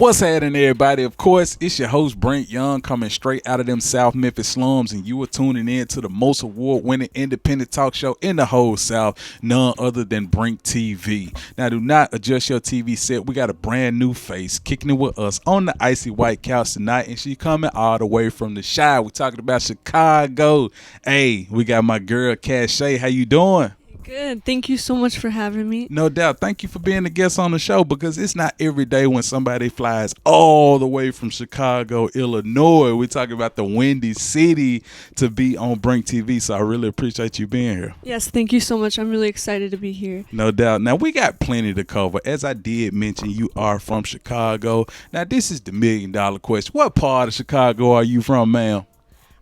What's happening, everybody? Of course, it's your host, Brink Young, coming straight out of them South Memphis slums, and you are tuning in to the most award-winning independent talk show in the whole South, none other than Brink TV. Now, do not adjust your TV set. We got a brand new face kicking it with us on the icy white couch tonight, and she coming all the way from the Shy. We're talking about Chicago. Hey, we got my girl, Kashe. How you doing? Good. Thank you so much for having me. No doubt. Thank you for being a guest on the show, because it's not every day when somebody flies all the way from Chicago, Illinois. We're talking about the Windy City to be on Brink TV. So I really appreciate you being here. Yes, thank you so much. I'm really excited to be here. No doubt. Now, we got plenty to cover. As I did mention, you are from Chicago. Now, this is the $1 million question. What part of Chicago are you from, ma'am?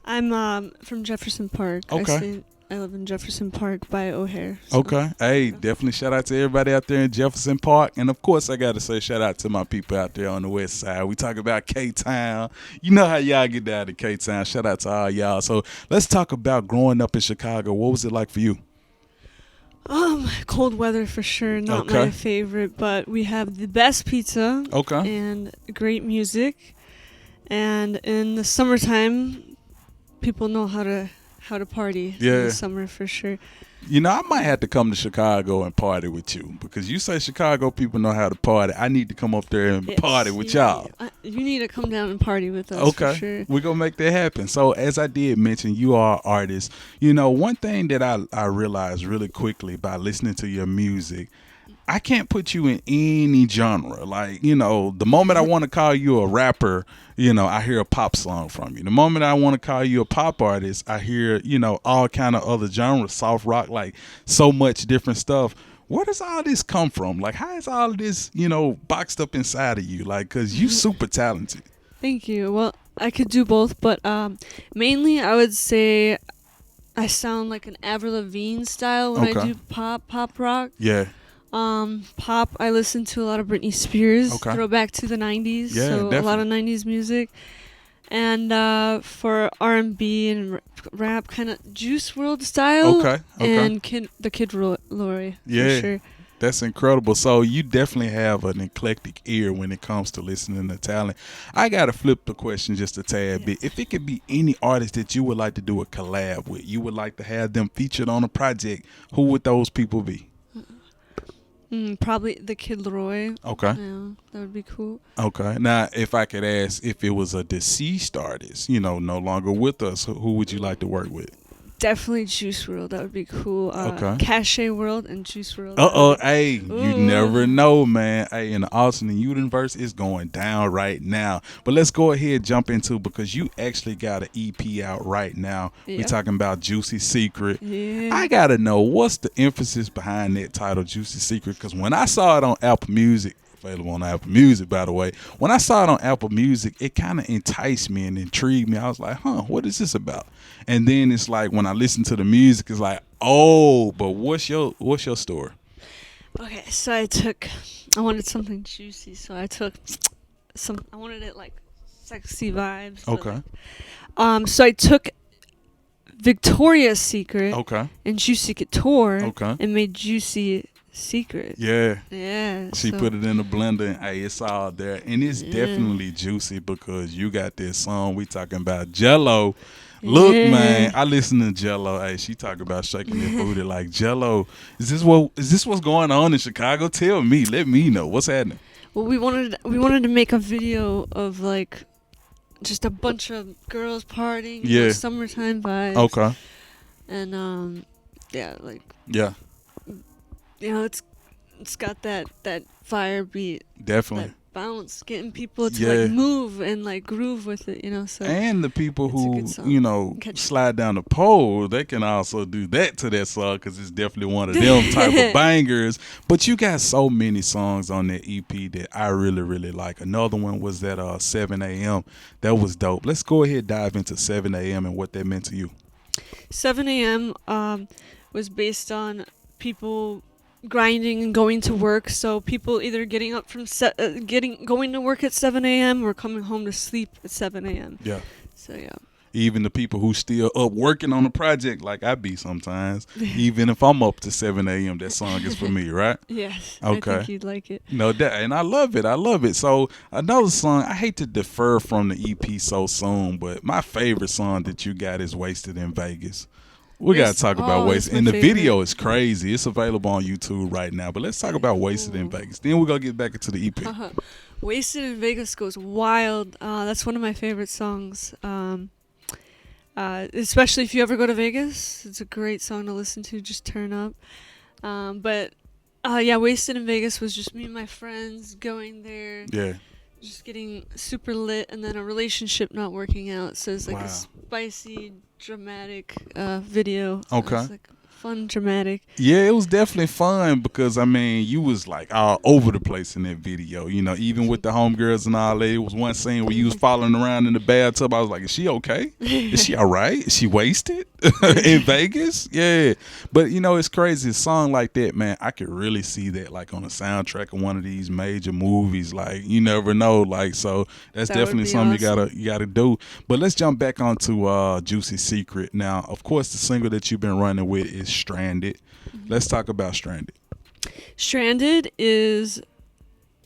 I'm from Jefferson Park. Okay. I live in Jefferson Park by O'Hare. So. Okay. Hey, definitely shout out to everybody out there in Jefferson Park. And, of course, I got to say shout out to my people out there on the west side. We talk about K-Town. You know how y'all get down to K-Town. Shout out to all y'all. So let's talk about growing up in Chicago. What was it like for you? Cold weather for sure. Not Okay. my favorite, but we have the best pizza. Okay. And great music. And in the summertime, people know how to party in Yeah. the summer for sure. You know, I might have to come to Chicago and party with you, because you say Chicago people know how to party. I need to come up there and party with y'all. You need to come down and party with us for sure. We're going to make that happen. So, as I did mention, you are an artist. You know, one thing that I realized really quickly by listening to your music, I can't put you in any genre. Like, you know, the moment I want to call you a rapper, you know, I hear a pop song from you. The moment I want to call you a pop artist, I hear, you know, all kind of other genres, soft rock, like so much different stuff. Where does all this come from? Like, how is all of this, you know, boxed up inside of you? Like, because you super talented. Thank you. Well, I could do both, but mainly I would say I sound like an Avril Lavigne style when I do pop rock. Yeah. Pop, I listen to a lot of Britney Spears, throwback to the 90s, Yeah, so definitely. a lot of 90s music. And for R&B and rap, kind of Juice WRLD style. Okay. And the Kid Laroi, Yeah. for sure. That's incredible. So you definitely have an eclectic ear when it comes to listening to talent. I got to flip the question just a tad bit. If it could be any artist that you would like to do a collab with, you would like to have them featured on a project, who would those people be? Probably the Kid Laroi. Okay. Yeah, that would be cool. Okay. Now, if I could ask, if it was a deceased artist, you know, no longer with us, who would you like to work with? Definitely Juice WRLD. That would be cool. Kashe World and Juice WRLD. Hey, you never know, man. Hey, in the Austin universe, it's going down right now. But let's go ahead and jump into, because you actually got an EP out right now. Yeah. We're talking about Juicy Secret. Yeah. I got to know, what's the emphasis behind that title, Juicy Secret? Because when I saw it on Apple Music, available on Apple Music, by the way. When I saw it on Apple Music, it kind of enticed me and intrigued me. I was like, what is this about? And then it's like, when I listen to the music, it's like, oh, but what's your story? Okay, so I wanted something juicy, so I took I wanted it like sexy vibes. Okay. So I took Victoria's Secret and Juicy Couture and made Juicy Secret. Yeah. Yeah. She put it in the blender, and hey, it's all there. And it's definitely juicy, because you got this song we talking about, Jello. Look, man, I listen to Jello. Hey, she talking about shaking her booty like Jello. Is this what's going on in Chicago? Tell me, let me know what's happening. Well, we wanted to make a video of like just a bunch of girls partying, you know, summertime vibes. Okay. And Yeah. You know, it's got that fire beat, Definitely. that bounce, getting people to like move and like groove with it, you know. So and the people who, you know, slide down the pole, they can also do that to that song, because it's definitely one of them type of bangers. But you got so many songs on that EP that I really, really like. Another one was that 7 a.m. That was dope. Let's go ahead and dive into 7 a.m. and what that meant to you. 7 a.m. Was based on people grinding and going to work. So people either getting up from going to work at 7 a.m. or coming home to sleep at 7 a.m. Yeah. So yeah. Even the people who still up working on the project like I be sometimes, even if I'm up to 7 a.m., that song is for me, right? Yes, I Okay. think you'd like it. No doubt. And I love it. I love it. So another song, I hate to defer from the EP so soon, but my favorite song that you got is Wasted in Vegas. We got to talk about That's Wasted. my And the favorite. video is crazy. It's available on YouTube right now. But let's talk about Wasted in Vegas. Then we're going to get back into the EP. Wasted in Vegas goes wild. That's one of my favorite songs. Especially if you ever go to Vegas. It's a great song to listen to. Just turn up. Yeah, Wasted in Vegas was just me and my friends going there. Yeah. Just getting super lit, and then a relationship not working out. So it's like Wow. a spicy, dramatic video. Okay. It's like fun, dramatic. Yeah, it was definitely fun because I mean, you was like all over the place in that video. You know, even with the homegirls and all that. It was one scene where you was following around in the bathtub. I was like, is she okay? Is she all right? Is she wasted in Vegas? Yeah. But you know, it's crazy. A song like that, man, I could really see that like on a soundtrack of one of these major movies. Like you never know. Like so, that's That would definitely be something awesome. you gotta do. But let's jump back onto Juicy Secret. Now, of course, the single that you've been running with is Stranded. Let's talk about Stranded. Stranded is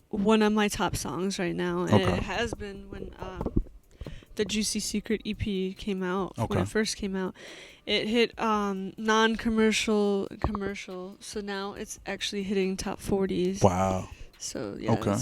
one of my top songs right now, and Okay. it has been when the Juicy Secret EP came out. When Okay. it first came out, it hit non-commercial, commercial. So now it's actually hitting top 40s. Wow. So yeah, Okay.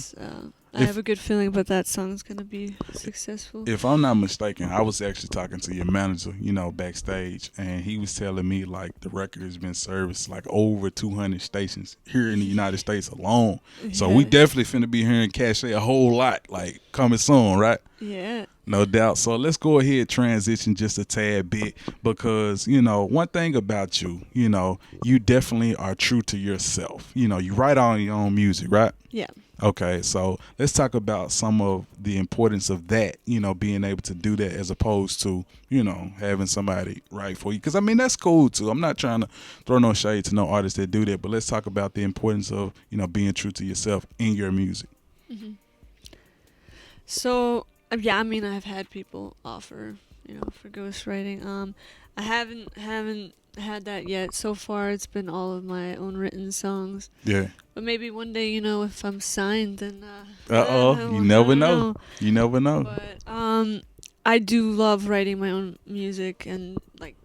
I have a good feeling about that song's gonna be successful. If I'm not mistaken, I was actually talking to your manager, you know, backstage, and he was telling me like the record has been serviced like over 200 stations here in the United States alone. So we Yeah. definitely finna be hearing Kashe a whole lot, like coming soon, right? Yeah. No doubt. So let's go ahead transition just a tad bit because, you know, one thing about you, you know, you definitely are true to yourself. You know, you write on your own music, right? Yeah. Okay, so let's talk about some of the importance of that, you know, being able to do that as opposed to, you know, having somebody write for you. Because, I mean, that's cool, too. I'm not trying to throw no shade to no artists that do that, but let's talk about the importance of, you know, being true to yourself in your music. Mm-hmm. So, yeah, I mean, I've had people offer, you know, for ghostwriting. I haven't had that yet. So far, it's been all of my own written songs. Yeah. But maybe one day, you know, if I'm signed, then You never know. You never know. But I do love writing my own music, and like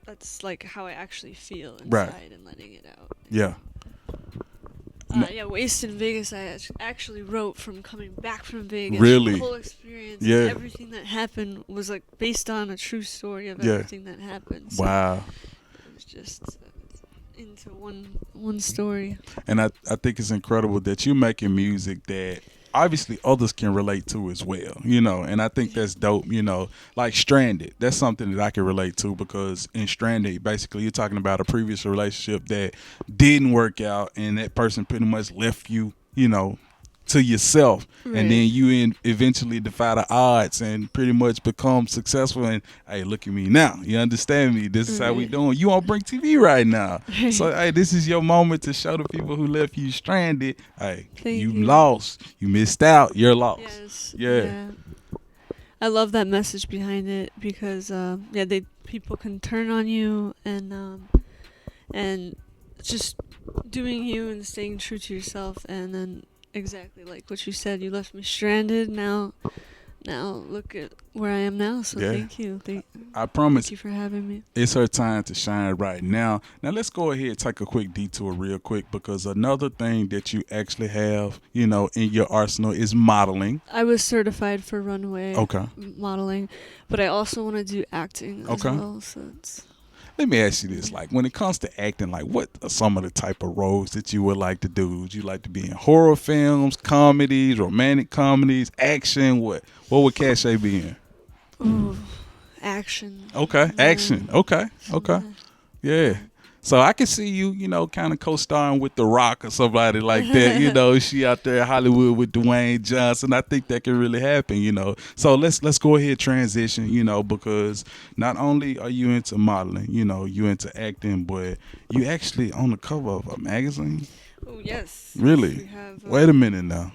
that's like how I actually feel inside, Right. and letting it out. Yeah. Yeah, Wasted in Vegas, I actually wrote from coming back from Vegas. Really? The whole experience, Yeah. everything that happened was like based on a true story of Yeah. everything that happened. So Wow. it was just into one story. And I think it's incredible that you're making music that obviously others can relate to as well, you know, and I think that's dope, you know, like Stranded. That's something that I can relate to because in Stranded, basically you're talking about a previous relationship that didn't work out and that person pretty much left you, you know, to yourself, Right. and then you eventually defy the odds and pretty much become successful. And hey, look at me now. You understand me? This is how we Right. doing. You on BrinkTV right now. So hey, this is your moment to show the people who left you stranded. Hey, Thank you you. lost. You missed out. You're lost. Yes. Yeah. I love that message behind it because people can turn on you and just doing you and staying true to yourself, and then exactly like what you said, you left me stranded. Now look at where I am now. So Yeah. thank you. I promise Thank you for having me. it's her time to shine right now. Now let's go ahead and take a quick detour real quick because another thing that you actually have, you know, in your arsenal is modeling. I was certified for runway Okay. modeling, but I also want to do acting as Okay. well. So it's Let me ask you this: like, when it comes to acting, like, what are some of the type of roles that you would like to do? Would you like to be in horror films, comedies, romantic comedies, action? What would Kashe be in? ooh, action. Okay, Yeah. action. Okay. Yeah. So I can see you, you know, kind of co-starring with The Rock or somebody like that. You know, she out there in Hollywood with Dwayne Johnson. I think that can really happen, you know. So let's go ahead and transition, you know, because not only are you into modeling, you know, you into acting, but you actually on the cover of a magazine. Oh yes. Really? We have, Wait a minute now.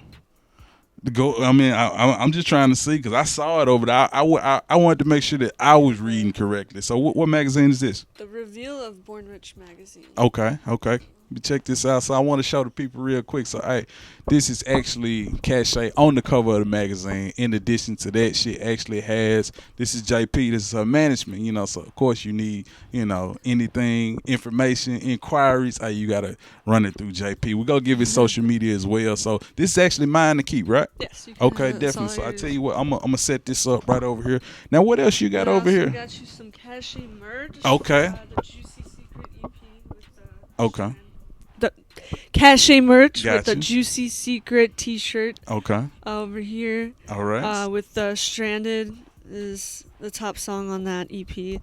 Go. I mean, I'm just trying to see because I saw it over there. I wanted to make sure that I was reading correctly. So what magazine is this? The reveal of Born Rich magazine. Okay, okay. Check this out. So I want to show the people real quick. So hey, this is actually Kashe on the cover of the magazine. In addition to that, she actually has, this is JP, this is her management, you know, so of course you need, you know, anything, information, inquiries, hey, you gotta run it through JP. We're gonna give it social media as well. So this is actually mine to keep, right? Yes, you can. Okay, definitely. So I tell you what, I'm gonna set this up right over here. Now what else you got over here? I got you some Kashe merch. Okay. The Juicy Secret EP with Okay. the Kashe merch Got with the you. Juicy Secret T-shirt Okay. over here. All right. With the Stranded is the top song on that EP. Okay.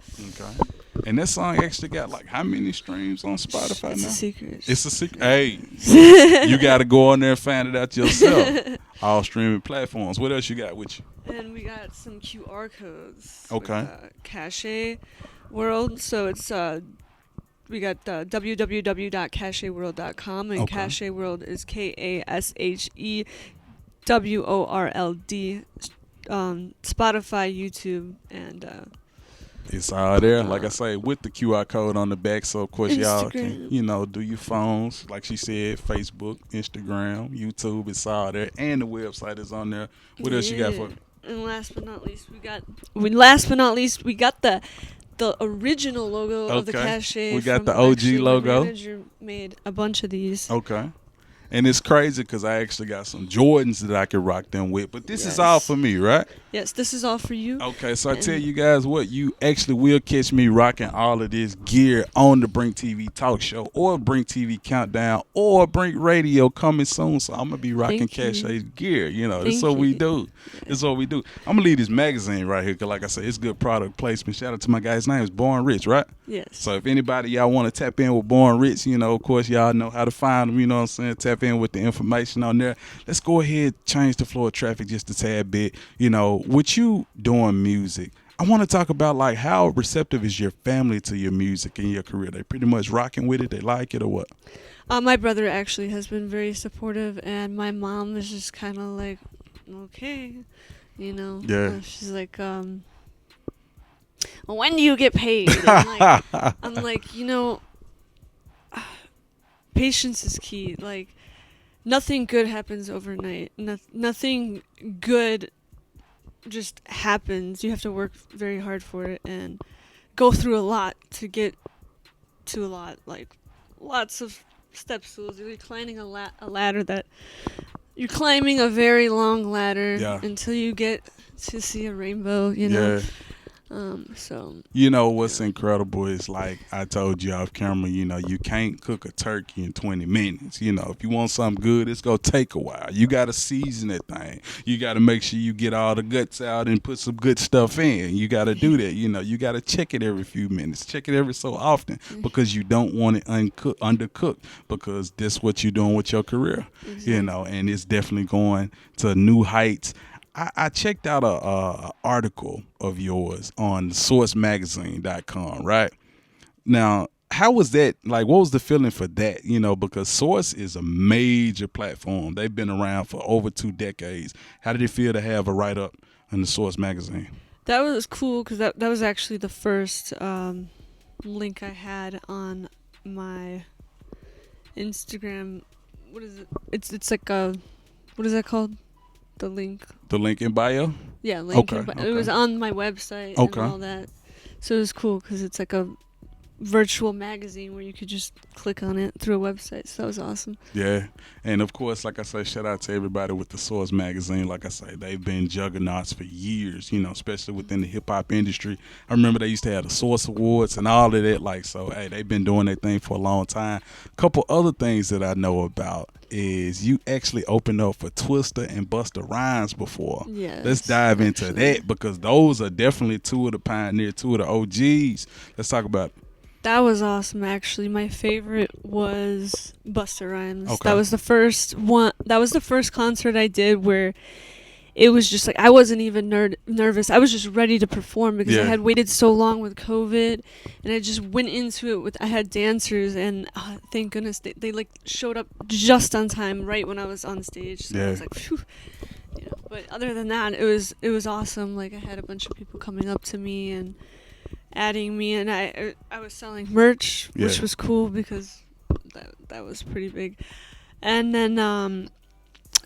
And that song actually got like how many streams on Spotify It's now? a secret. It's a secret. Hey, you got to go on there and find it out yourself. All streaming platforms. What else you got with you? And we got some QR codes. Okay. With, Kashe World. So it's we got www.kasheworld.com, and Okay. Kashe World is KASHEWORLD. Spotify, YouTube, and It's all there. Like I say, with the QR code on the back. So, of course, y'all can, Instagram. you know, do your phones. Like she said, Facebook, Instagram, YouTube. It's all there. And the website is on there. What else you got for? And last but not least, we got the original logo of the Okay. Kashe. We got from the OG actually logo. My manager made a bunch of these. Okay. And it's crazy because I actually got some Jordans that I can rock them with. But this is all for me, right? Yes, this is all for you. Okay, so I tell you guys what, you actually will catch me rocking all of this gear on the BrinkTV Talk Show or BrinkTV Countdown or Brink Radio coming soon. So I'm going to be rocking Thank you. Kashe's gear. You know, that's Thank what we you. do. That's what we do. I'm going to leave this magazine right here because, like I said, it's good product placement. Shout out to my guy's name. It's Born Rich, right? Yes. So if anybody y'all want to tap in with Born Rich, you know, of course, y'all know how to find them. You know what I'm saying? Tap in with the information on there. Let's go ahead, change the flow of traffic just a tad bit. You know, with you doing music, I want to talk about like how receptive is your family to your music and your career? They pretty much rocking with it. They like it or what? My brother actually has been very supportive, and my mom is just kind of like, okay, you know. Yeah. She's like, when do you get paid? And I'm like, you know, patience is key. Like, nothing good happens overnight. Nothing good just happens. You have to work very hard for it and go through a lot to get to a lot. Like, lots of step stools. You're climbing a ladder that you're climbing a very long ladder until you get to see a rainbow. You know. Yeah. So you know what's incredible is like I told you off camera, you know, you can't cook a turkey in 20 minutes. You know, if you want something good, it's gonna take a while. You gotta season that thing. You gotta make sure you get all the guts out and put some good stuff in. You gotta do that. You know, you gotta check it every few minutes. Check it every so often because you don't want it undercooked because that's what you're doing with your career. exactly. You know, and it's definitely going to new heights. I checked out a article of yours on sourcemagazine.com, right? Now, how was that? Like, what was the feeling for that? You know, because Source is a major platform. They've been around for over 2 decades. How did it feel to have a write-up in the Source magazine? That was cool because that was actually the first link I had on my Instagram. What is it? It's like a, what is that called? The link. The link in bio? Yeah, link. Okay. It was on my website Okay. and all that. So it was cool because it's like a virtual magazine where you could just click on it through a website. So that was awesome. Yeah. And of course, like I say, shout out to everybody with the Source magazine. Like I say, they've been juggernauts for years, you know, especially within the hip hop industry. I remember they used to have the Source Awards and all of that. Like, so, hey, they've been doing their thing for a long time. A couple other things that I know about is you actually opened up for Twista and Busta Rhymes before. Yeah. Let's dive into that because those are definitely two of the pioneers, two of the OGs. Let's talk about it. That was awesome, actually. My favorite was Busta Rhymes. Okay. That was the first one. That was the first concert I did where it was just like I wasn't even nervous. I was just ready to perform because I had waited so long with COVID, and I just went into it with. I had dancers, and thank goodness they like showed up just on time, right when I was on stage. So I was like, phew. you know, but other than that, it was awesome. Like I had a bunch of people coming up to me and adding me, and I was selling merch, which Yeah. was cool because that was pretty big. And then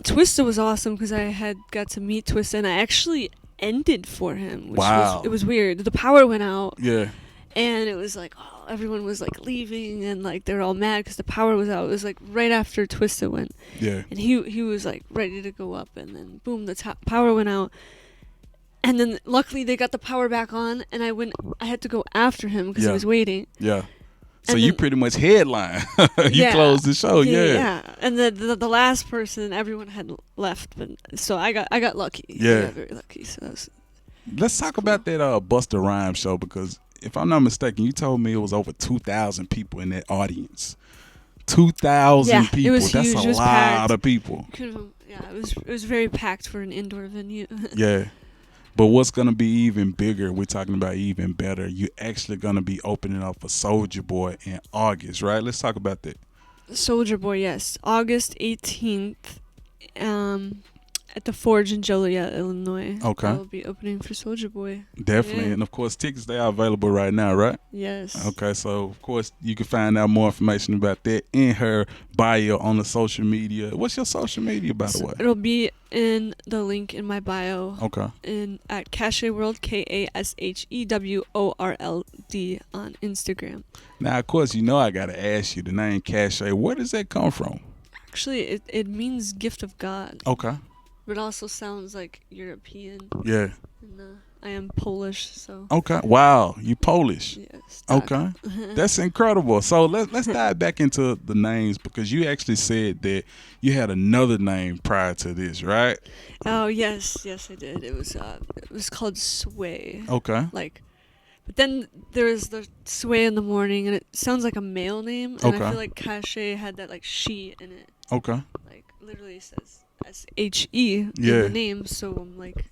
Twista was awesome because I had got to meet Twista, and I actually ended for him, which Wow. it was weird. The power went out, Yeah. and it was like, oh, everyone was like leaving, and like they're all mad because the power was out. It was like right after Twista went, Yeah. and he was like ready to go up, and then boom, the power went out. And then luckily they got the power back on, and I had to go after him because Yeah. he was waiting. Yeah. So And you then- pretty much headline. You Yeah. closed the show. Yeah. And the last person, everyone had left, but so I got lucky. Yeah. I got very lucky. So that was, Let's talk about that Busta Rhymes show, because if I'm not mistaken, you told me it was over 2,000 people in that audience. 2,000 Yeah, it people. was That's huge. a It was lot packed. of people. it was very packed for an indoor venue. Yeah. But what's going to be even bigger, we're talking about even better, you're actually going to be opening up for Soulja Boy in August, right? Let's talk about that. Soulja Boy, yes, August 18th, at the Forge in Joliet, Illinois. Okay. I'll be opening for Soulja Boy. Definitely. Yeah. And, of course, tickets, they are available right now, right? Yes. Okay, so, of course, you can find out more information about that in her bio on the social media. What's your social media, by the way? It'll be in the link in my bio. Okay. At Kashe World, KASHEWORLD on Instagram. Now, of course, you know I got to ask you, the name Kashe, where does that come from? Actually, it means gift of God. Okay. But it also sounds like European. Yeah. And I am Polish, so. Okay. Wow, you Polish. Yes. Okay. That's incredible. So let's dive back into the names, because you actually said that you had another name prior to this, right? Oh yes, I did. It was called Sway. Okay. But then there's the Sway in the morning, and it sounds like a male name, and Okay. I feel like Kashe had that like she in it. Okay. Like literally says SHE in Yeah. the name, so I'm like,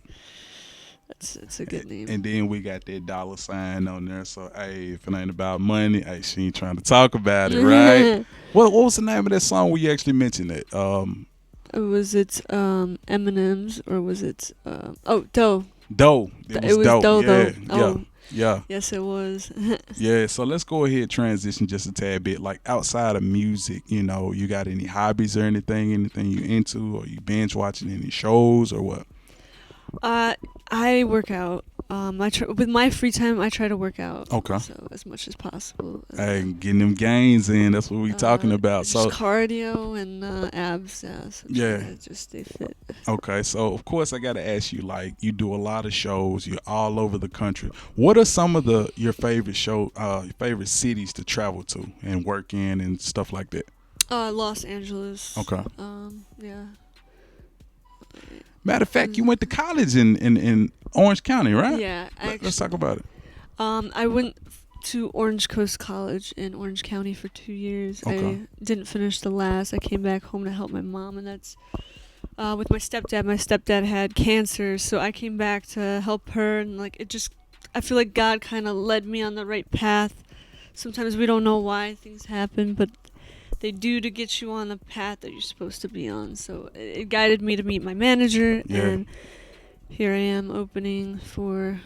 it's a good name. And then we got that $sign on there. So, hey, if it ain't about money, hey, she ain't trying to talk about it, right? What was the name of that song where you actually mentioned it? Was it Eminem's, or was it Doe? Doe. It was Doe. Doe, Yeah. though. Yeah. Oh. Yeah. Yes, it was. Yeah, so let's go ahead and transition just a tad bit. Like, outside of music, you got any hobbies or anything you into, or you binge watching any shows or what? I work out. With my free time, I try to work out. Okay. So as much as possible. Hey, getting them gains in, that's what we talking about. Just So, cardio and abs, yeah. So Yeah. try to just stay fit. okay, so of course I got to ask you, like, you do a lot of shows, you're all over the country. What are some of your favorite favorite cities to travel to and work in and stuff like that? Los Angeles. Okay. Yeah. Matter of fact, you went to college in Orange County, right? Yeah. Let's talk about it. I went to Orange Coast College in Orange County for 2 years. Okay. I didn't finish the last. I came back home to help my mom, and that's with my stepdad. My stepdad had cancer, so I came back to help her, and like I feel like God kind of led me on the right path. Sometimes we don't know why things happen, but they do to get you on the path that you're supposed to be on. So it guided me to meet my manager, Yeah. and here I am opening for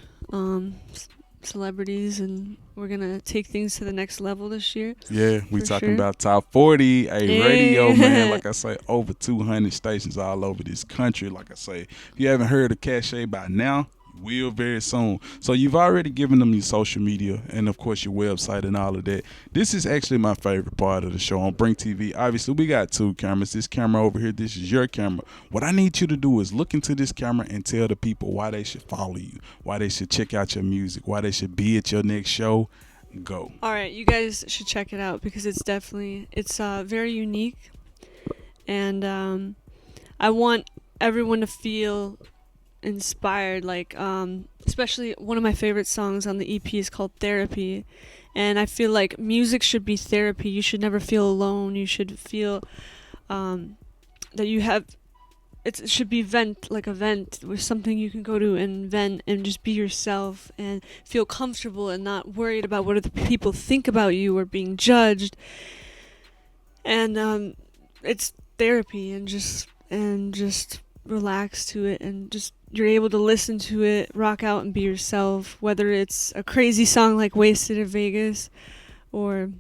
celebrities, and we're gonna take things to the next level this year. Yeah, we For talking sure. about Top 40, a Yeah. radio, man. Like I say, over 200 stations all over this country. Like I say, if you haven't heard of Kashe by now, you will very soon. So you've already given them your social media and, of course, your website and all of that. This is actually my favorite part of the show on Brink TV. Obviously, we got two cameras. This camera over here, this is your camera. What I need you to do is look into this camera and tell the people why they should follow you, why they should check out your music, why they should be at your next show. Go. All right, you guys should check it out because it's very unique, and I want everyone to feel inspired. Like especially one of my favorite songs on the EP is called Therapy, and I feel like music should be therapy. You should never feel alone. You should feel that you have. It should be like a vent with something you can go to and vent and just be yourself and feel comfortable and not worried about what other people think about you or being judged. And it's therapy and just relax to it, and just you're able to listen to it, rock out and be yourself, whether it's a crazy song like Wasted in Vegas or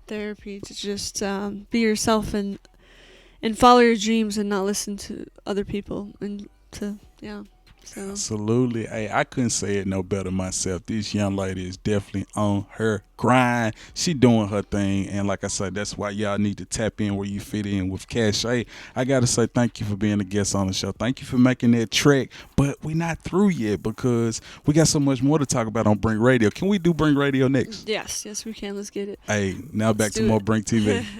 therapy, to just be yourself and follow your dreams and not listen to other people, and to so Absolutely. Hey, I couldn't say it no better myself. This young lady is definitely on her grind. She doing her thing. And like I said, that's why y'all need to tap in where you fit in with Kashe. I got to say thank you for being a guest on the show. Thank you for making that trek. But we're not through yet because we got so much more to talk about on Brink Radio. Can we do Brink Radio next? yes, we can. Let's get it. Hey, now back Let's to do more it. Brink TV.